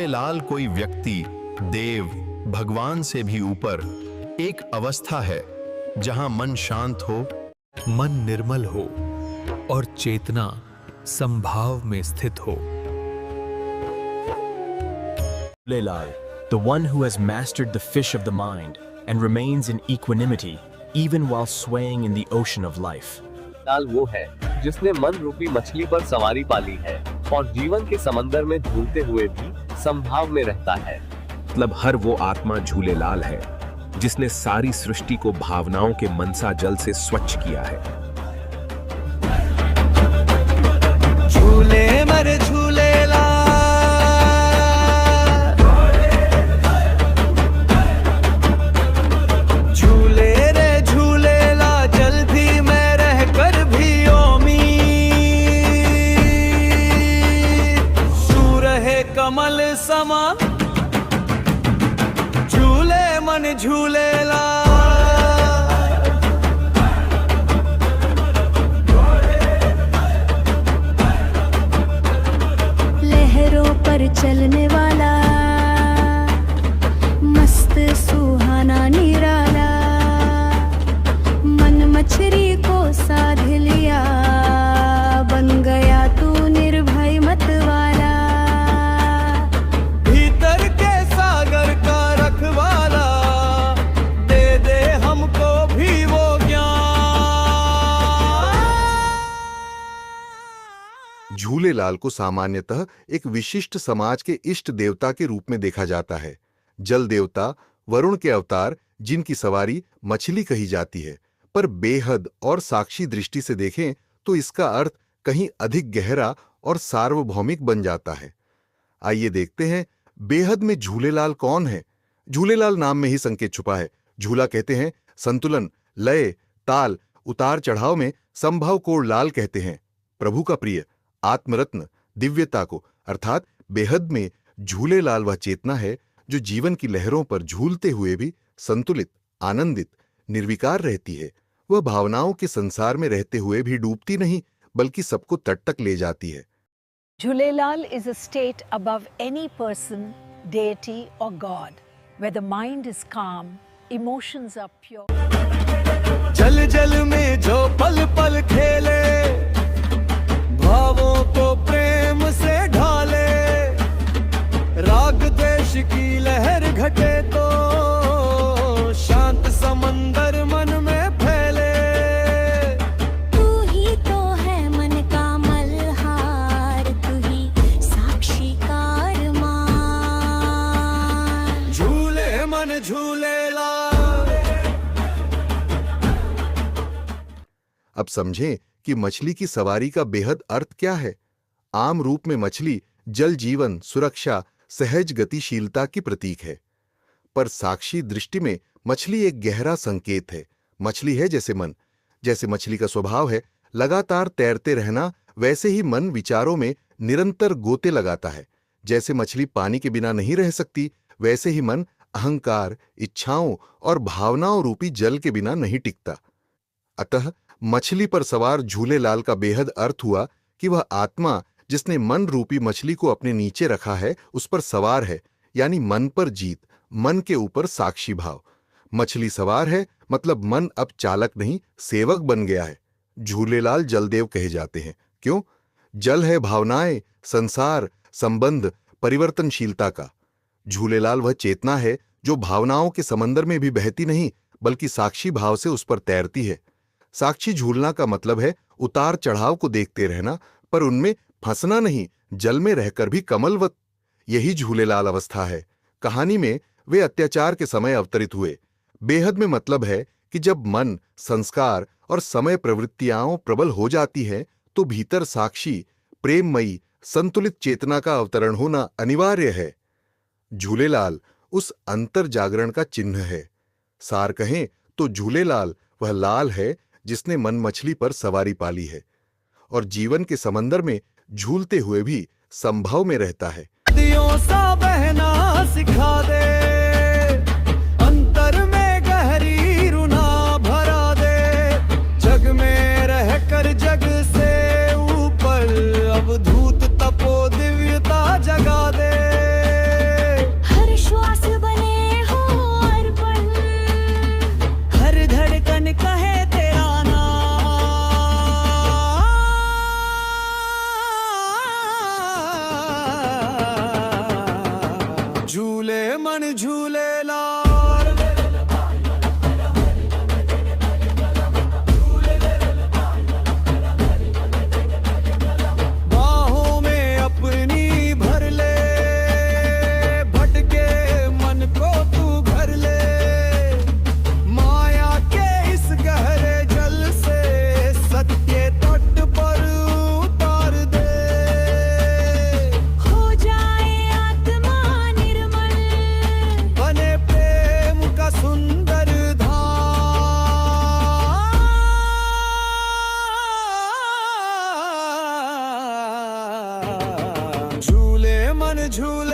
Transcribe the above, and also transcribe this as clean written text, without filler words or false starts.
झूलेलाल कोई व्यक्ति, देव, भगवान से भी ऊपर एक अवस्था है जहां मन शांत हो, मन निर्मल हो और चेतना संभाव में स्थित हो। Jhulelal, the one who has mastered the fish of the mind and remains in equanimity even while swaying in the ocean of life. लाल वो है जिसने मन रूपी मछली पर सवारी पाली है और जीवन के समंदर में झूलते हुए भी संभाव में रहता है। मतलब हर वो आत्मा झूलेलाल है जिसने सारी सृष्टि को भावनाओं के मनसा जल से स्वच्छ किया है। झूले मर झूलेलाल, झूले रे झूलेलाल, जल भी मैं रह कर भी ओमी, तू रहे कमल समा, झूले मन झूलेलाल। लहरों पर चलने वाला, मस्त सुहाना निराला, मन मछली को साध लिया, बन गया तू निर्भय मत वाला। भीतर के सागर का रखवाला, दे दे हमको भी वो ज्ञान। झूलेलाल को सामान्यतः एक विशिष्ट समाज के इष्ट देवता के रूप में देखा जाता है। जल देवता, वरुण के अवतार, जिनकी सवारी मछली कही जाती है, पर बेहद और साक्षी दृष्टि से देखें तो इसका अर्थ कहीं अधिक गहरा और सार्वभौमिक बन जाता है। आइए देखते हैं बेहद में झूलेलाल कौन है। झूलेलाल नाम में ही संकेत छुपा है। झूला कहते हैं संतुलन, लय, ताल, उतार चढ़ाव में संभव को लाल कहते हैं। प्रभु का प्रिय, आत्मरत्न, दिव्यता को, अर्थात बेहद में झूलेलाल वह चेतना है जो जीवन की लहरों पर झूलते हुए भी संतुलित, आनंदित, निर्विकार रहती है। वह भावनाओं के संसार में रहते हुए भी डूबती नहीं, बल्कि सबको तट तक ले जाती है। Jhulelal is a state above any person, deity or God, where the mind is calm, emotions are pure. जल जल में जो पल पल खेले, भावों को प्रेम से ढाले, राग द्वेष की लहर घटे तो शांत समंदर मन में फैले। तू ही तो है मन का मल्हार, तू ही साक्षीकार मान। झूले मन झूलेलाल। अब समझें कि मछली की सवारी का बेहद अर्थ क्या है। आम रूप में मछली जल जीवन, सुरक्षा, सहज गतिशीलता की प्रतीक है, पर साक्षी दृष्टि में मछली एक गहरा संकेत है। मछली है जैसे मन, जैसे मछली का स्वभाव है लगातार तैरते रहना, वैसे ही मन विचारों में निरंतर गोते लगाता है। जैसे मछली पानी के बिना नहीं रह सकती, वैसे ही मन अहंकार, इच्छाओं और भावनाओं रूपी जल के बिना नहीं टिकता। अतः मछली पर सवार झूलेलाल का बेहद अर्थ हुआ कि वह आत्मा जिसने मन रूपी मछली को अपने नीचे रखा है, उस पर सवार है, यानी मन पर जीत, मन के ऊपर साक्षी भाव। मछली सवार है मतलब मन अब चालक नहीं, सेवक बन गया है। झूलेलाल जलदेव कहे जाते हैं। क्यों? जल है भावनाएं, संसार, संबंध, परिवर्तनशीलता का। झूलेलाल वह चेतना है जो भावनाओं के समंदर में भी बहती नहीं, बल्कि साक्षी भाव से उस पर तैरती है। साक्षी झूलना का मतलब है उतार चढ़ाव को देखते रहना, पर उनमें फंसना नहीं, जल में रहकर भी कमलवत। यही झूलेलाल अवस्था है। कहानी में वे अत्याचार के समय अवतरित हुए। बेहद में मतलब है कि जब मन, संस्कार और समय प्रवृत्तियां प्रबल हो जाती है, तो भीतर साक्षी, प्रेममयी, संतुलित चेतना का अवतरण होना अनिवार्य है। झूलेलाल उस अंतर जागरण का चिन्ह है। सार कहें तो झूलेलाल वह लाल है जिसने मन मछली पर सवारी पाली है और जीवन के समंदर में झूलते हुए भी संभव में रहता है। नदियों सा बहना सिखा दे, अंतर में गहरी रुना भरा दे, जग में रहकर जग से ऊपर अवधूत तपो दिव्यता जगा दे। मन कहे तेरा नाम। झूले मन झूले लाल, बाहों में अपनी भर ले, भटके मन को तू घर ले, माया के इस गहरे जल से सत्य तट पर उतार दे। हो जाए आत्मा निर्मल, बने प्रेम का सुंदर धाम। झूले मन झूले